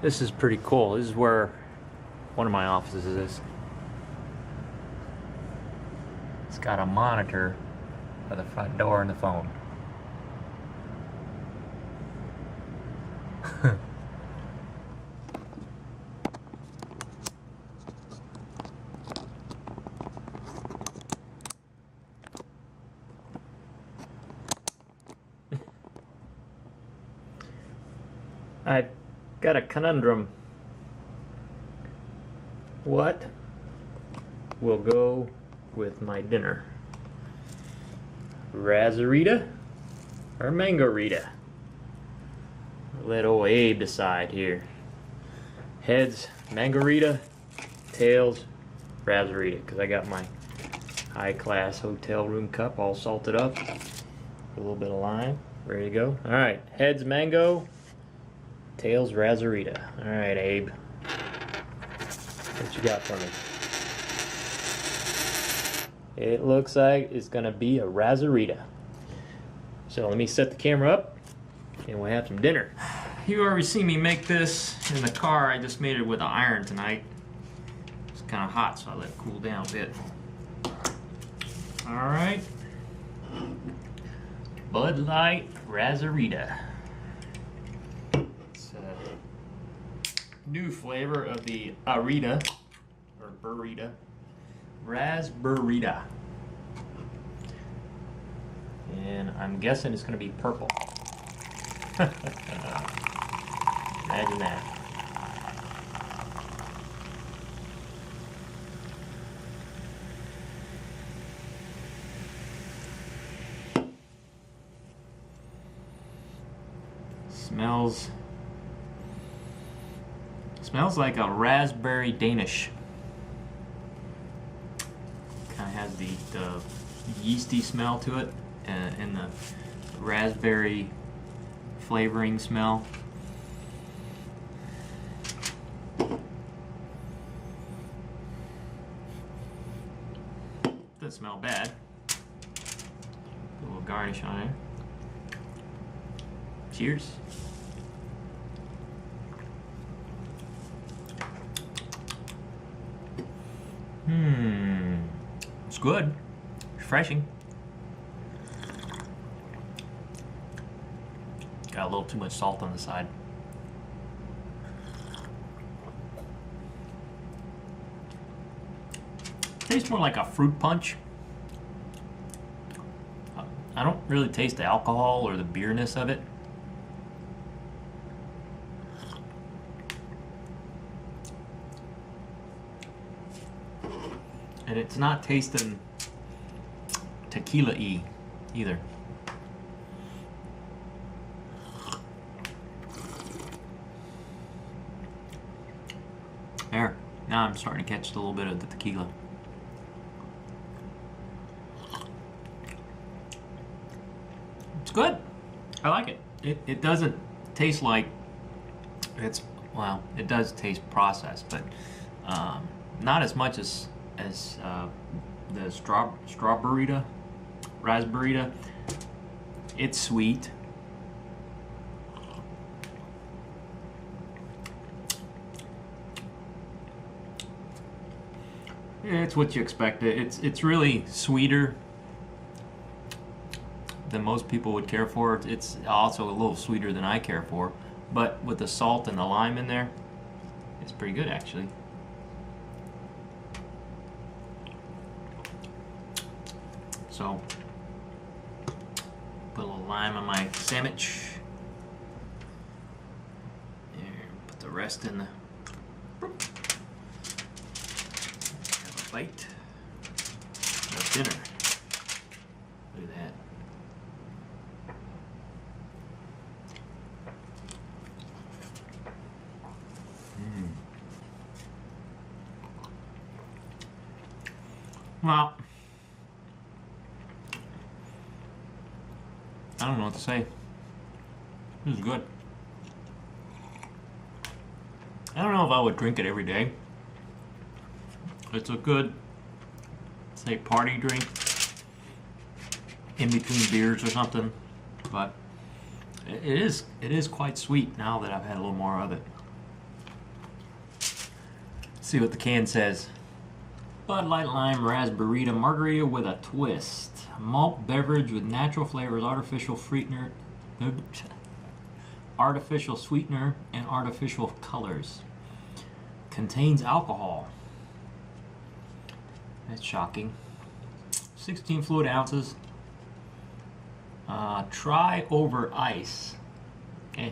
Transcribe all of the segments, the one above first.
This is pretty cool. This is where one of my offices is. It's got a monitor by the front door and the phone. I've got a conundrum. What will go with my dinner? Razzarita or mango-rita? Let old Abe decide here. Heads, mango-rita. Tails, Razzarita. Because I got my high-class hotel room cup all salted up. A little bit of lime. Ready to go. Alright, heads, mango. Tails, Razzarita. Alright, Abe. What you got for me? It looks like it's gonna be a Razzarita. So let me set the camera up and we'll have some dinner. You already seen me make this in the car. I just made it with an iron tonight. It's kind of hot, so I let it cool down a bit. Alright. Bud Light Razzarita. New flavor of the raz-ber-rita or ber-rita, raz-ber-rita, and I'm guessing it's going to be purple. Imagine that. Smells like a raspberry Danish. Kind of has the yeasty smell to it, and the raspberry flavoring smell. Doesn't smell bad. Put a little garnish on it. Cheers. It's good. Refreshing. Got a little too much salt on the side. Tastes more like a fruit punch. I don't really taste the alcohol or the beerness of it. And it's not tasting tequila-y either. There. Now I'm starting to catch a little bit of the tequila. It's good. I like it. It doesn't taste like it's, well, it does taste processed, but not as much as the strawberry-rita, raz-ber-rita. It's sweet. Yeah, it's what you expect. It's really sweeter than most people would care for. It's also a little sweeter than I care for, but with the salt and the lime in there, it's pretty good actually. So, put a little lime on my sandwich. And put the rest in the. Have a bite of dinner. Look at that. Well, I don't know what to say. This is good. I don't know if I would drink it every day. It's a good, say, party drink in between beers or something, but it is quite sweet now that I've had a little more of it. see what the can says. Bud Light Lime Raz-ber-rita Margarita with a twist. Malt beverage with natural flavors, artificial sweetener, and artificial colors. Contains alcohol. That's shocking. 16 fluid ounces. Try over ice. Eh.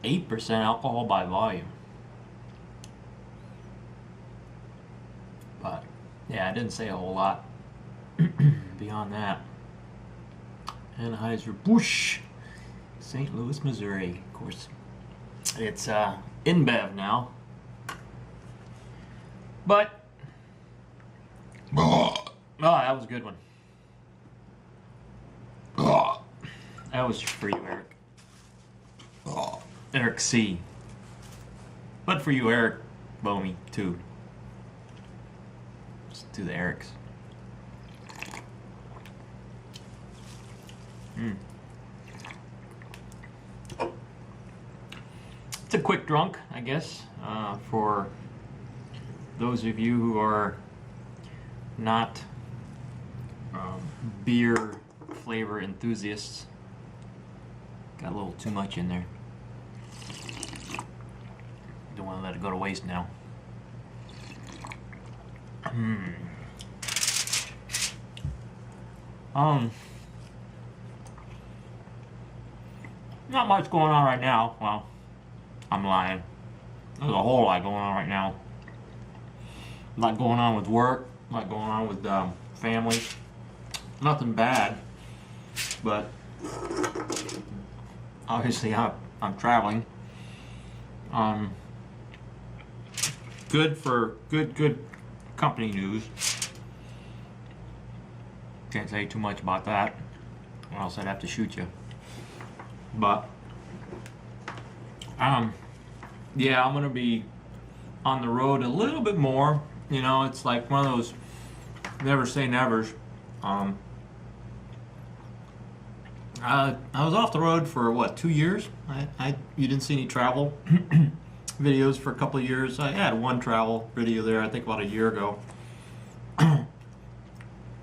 8% alcohol by volume. But yeah, I didn't say a whole lot beyond that. Anheuser-Busch, St. Louis, Missouri. Of course, it's InBev now. But oh, that was a good one. That was for you, Eric. Eric C. But for you, Eric Bomey, too. Let's do the Erics. It's a quick drunk, I guess, for those of you who are not beer flavor enthusiasts. Got a little too much in there. Don't want to let it go to waste now. Not much going on right now. Well, I'm lying. There's a whole lot going on right now. A lot going on with work. A lot going on with family. Nothing bad, but obviously I'm traveling. Good for good company news. Can't say too much about that, or else I'd have to shoot you. But yeah, I'm gonna be on the road a little bit more. You know, it's like one of those never say nevers. I was off the road for what, 2 years? You didn't see any travel videos for a couple of years. I had one travel video there, I think about a year ago.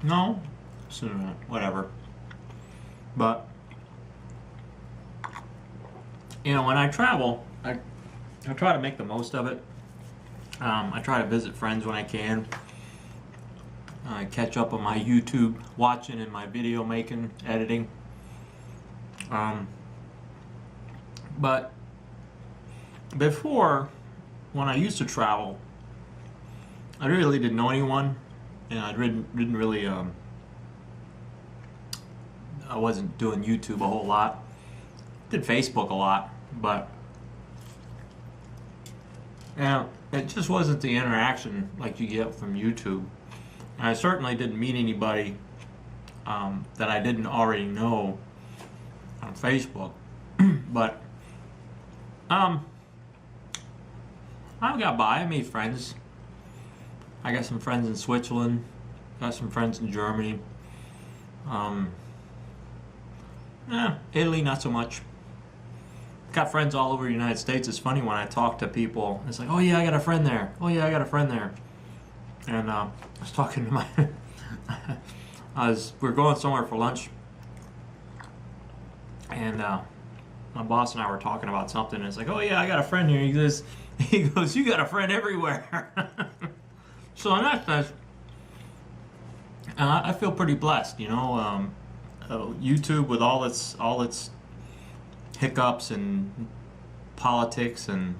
No, sooner than that, whatever. But you know, when I travel, I try to make the most of it. I try to visit friends when I can. I catch up on my YouTube watching and my video making, editing. But before, when I used to travel, I really didn't know anyone, and I didn't really, I wasn't doing YouTube a whole lot. Did Facebook a lot, but it just wasn't the interaction like you get from YouTube. And I certainly didn't meet anybody that I didn't already know on Facebook. But I got by. I made friends. I got some friends in Switzerland. Got some friends in Germany. Italy, not so much. Got friends all over the United States. It's funny when I talk to people. It's like, oh yeah, I got a friend there. Oh yeah, I got a friend there. And I was talking to my, we were going somewhere for lunch, and my boss and I were talking about something. And it's like, oh yeah, I got a friend here. He goes, you got a friend everywhere. So in that sense, I feel pretty blessed. You know, YouTube with all its hiccups and politics and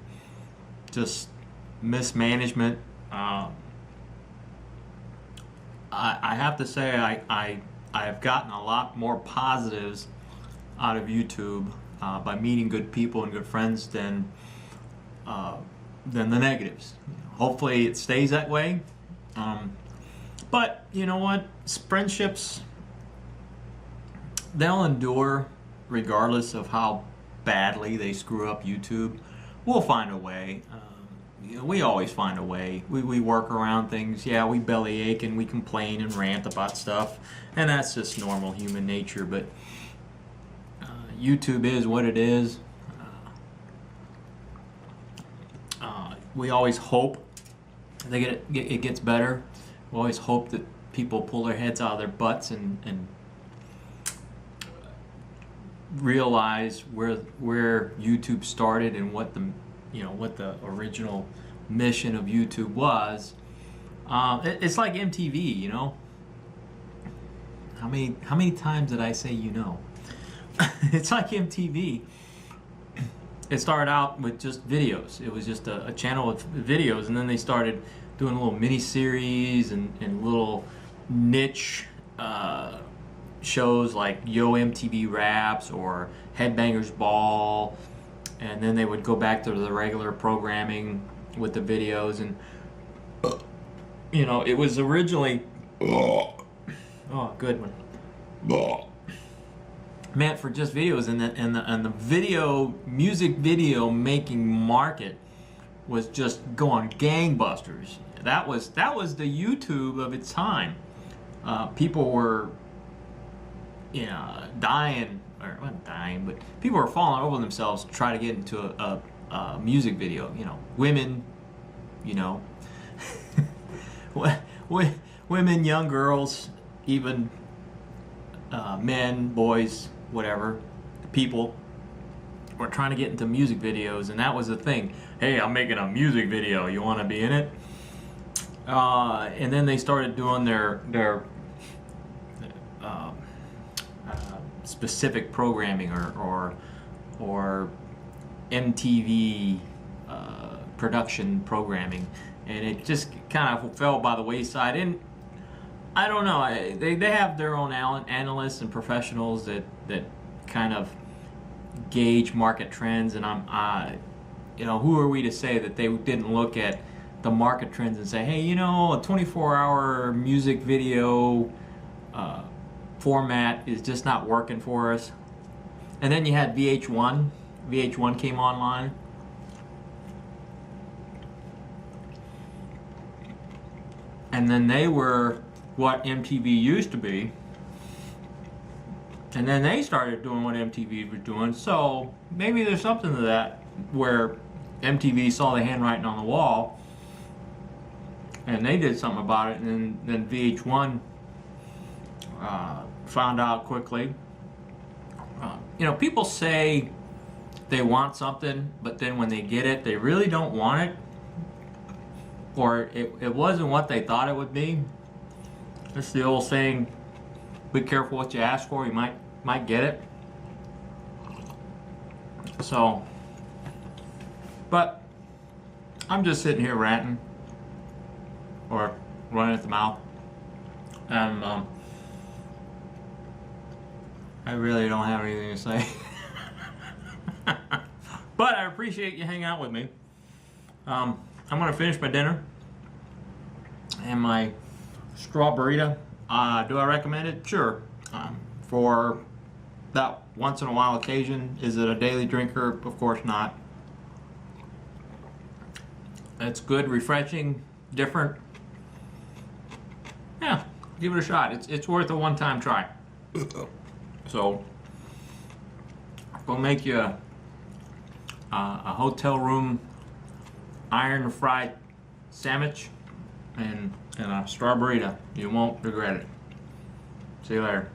just mismanagement. I have to say I have gotten a lot more positives out of YouTube by meeting good people and good friends than the negatives. Hopefully it stays that way. But you know what? Friendships, they'll endure regardless of how badly they screw up YouTube. We'll find a way. We always find a way. We work around things. Yeah, we bellyache and we complain and rant about stuff, and that's just normal human nature. But YouTube is what it is. we always hope that it gets better. We always hope that people pull their heads out of their butts and realize where YouTube started and what the original mission of YouTube was. It's like MTV, you know. How many times did I say you know? It's like MTV. It started out with just videos. It was just a channel of videos, and then they started doing little mini series and little niche shows like Yo MTV Raps or Headbangers Ball, and then they would go back to the regular programming with the videos. And you know, it was originally good one meant for just videos, and the music video making market was just going gangbusters. That was the YouTube of its time. People were, you know, dying, or not dying, but people were falling over themselves to try to get into a music video. You know, women, you know, women, young girls, even men, boys, whatever, people were trying to get into music videos, and that was the thing. Hey, I'm making a music video. You want to be in it? And then they started doing their specific programming or MTV production programming, and it just kind of fell by the wayside. And I don't know. They have their own analysts and professionals that kind of gauge market trends, and you know, who are we to say that they didn't look at the market trends and say, hey, you know, a 24-hour music video format is just not working for us. And then you had VH1. VH1 came online. And then they were what MTV used to be. And then they started doing what MTV was doing. So maybe there's something to that, where MTV saw the handwriting on the wall and they did something about it, and then VH1 found out quickly. You know, people say they want something, but then when they get it, they really don't want it, or it wasn't what they thought it would be. It's the old saying, be careful what you ask for, you might get it. So, but I'm just sitting here ranting or running at the mouth, and I really don't have anything to say. But I appreciate you hanging out with me. I'm gonna finish my dinner and my raz-ber-rita. Do I recommend it? Sure. For that once in a while occasion. Is it a daily drinker? Of course not. It's good, refreshing, different. Yeah, give it a shot. It's worth a one-time try. So, we'll make you a hotel room iron fried sandwich and a raz-ber-rita. You won't regret it. See you later.